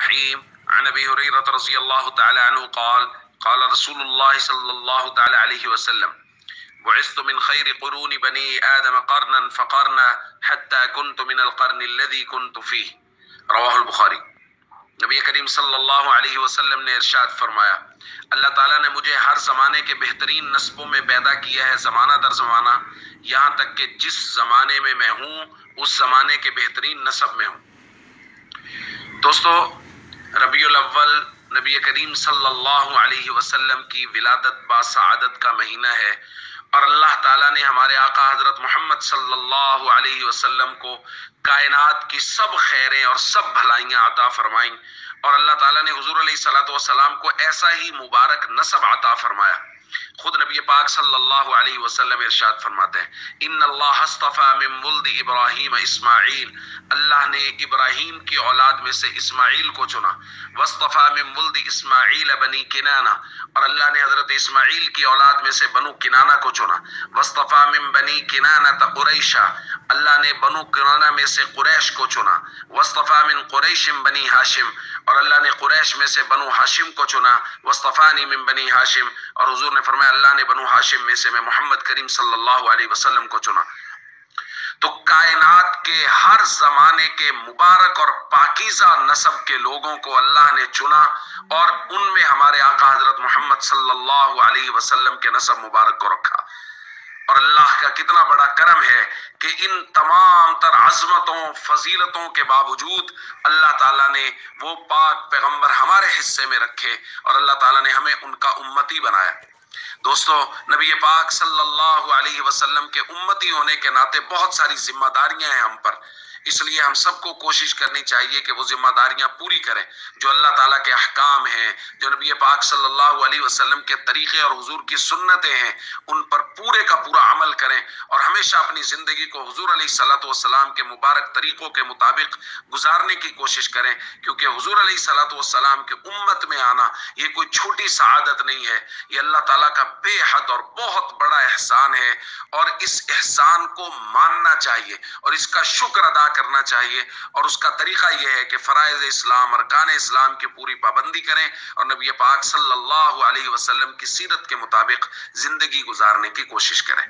الرحيم عن أبي هريرة رضي الله تعالى عنه قال قال رسول الله صلى الله تعالى عليه وسلم بعثت من خير قرون بني آدم قرنا فقرنا حتى كنت من القرن الذي كنت فيه رواہ البخاری۔ نبی کریم صلی اللہ علیہ وسلم نے ارشاد فرمایا، اللہ تعالیٰ نے مجھے ہر زمانے کے بہترین نسبوں میں پیدا کیا ہے، زمانہ در زمانہ، یہاں تک کہ جس زمانے میں میں ہوں اس زمانے کے بہترین نسب میں ہوں۔ دوستو، ربیع الاول نبی کریم صلی اللہ علیہ وسلم کی ولادت باسعادت کا مہینہ ہے، اور اللہ تعالیٰ نے ہمارے آقا حضرت محمد صلی اللہ علیہ وسلم کو کائنات کی سب خیریں اور سب بھلائیاں عطا فرمائیں، اور اللہ تعالیٰ نے حضور علیہ السلام کو ایسا ہی مبارک نسب عطا فرمایا۔ خود نبی پاک صلی اللہ علیہ وسلم ارشاد فرماتے ہیں، ان اللہ اصطفیٰ من ولد ابراہیم اسماعیل، اللہ نے ابراہیم کی اولاد میں سے اسماعیل کو چنا، واصطفیٰ من ولد اسماعیل بنی کنانہ، اور اللہ نے حضرت اسماعیل کی اولاد میں سے بنو کنانہ کو چنا، واصطفیٰ من بنی کنانہ قریشہ، اللہ نے بنو کنانہ میں سے قریش کو چنا، واصطفیٰ من قریش بنی ہاشم، اور اللہ نے قریش میں سے بنو ہاشم کو چنا، واصطفانی من بنی ہاشم، اور حضور نے فرمایا اللہ نے بنو ہاشم میں سے میں محمد کریم صلی اللہ علیہ وسلم کو چنا۔ تو کائنات کے ہر زمانے کے مبارک اور پاکیزہ نسب کے لوگوں کو اللہ نے چنا، اور ان میں ہمارے آقا حضرت محمد صلی اللہ علیہ وسلم کے نسب مبارک کو رکھا۔ اور اللہ کا کتنا بڑا کرم ہے کہ ان تمام تر عظمتوں فضیلتوں کے باوجود اللہ تعالیٰ نے وہ پاک پیغمبر ہمارے حصے میں رکھے، اور اللہ تعالیٰ نے ہمیں ان کا امتی بنایا۔ دوستو، نبی پاک صلی اللہ علیہ وسلم کے امتی ہونے کے ناطے بہت ساری ذمہ داریاں ہیں ہم پر، اس لیے ہم سب کو کوشش کرنی چاہیے کہ وہ ذمہ داریاں پوری کریں۔ جو اللہ تعالیٰ کے احکام ہیں، جو نبی پاک صلی اللہ علیہ وسلم کے طریقے اور حضور کی سنتیں ہیں، ان پر پورے کا پورا عمل کریں، اور ہمیشہ اپنی زندگی کو حضور علیہ السلام کے مبارک طریقوں کے مطابق گزارنے کی کوشش کریں، کیونکہ حضور علیہ السلام کے امت میں آنا یہ کوئی چھوٹی سعادت نہیں ہے، یہ اللہ تعالیٰ کا بے حد اور بہت بڑا احسان ہے، اور اس احسان کو ماننا چاہیے اور اس کا شکر ادا کرنا چاہیے، اور اس کا طریقہ یہ ہے کہ فرائض اسلام، ارکان اسلام کی پوری پابندی کریں، اور نبی پاک صلی اللہ علیہ وسلم کی سیرت کے مطابق زندگی گزارنے کی کوشش کریں۔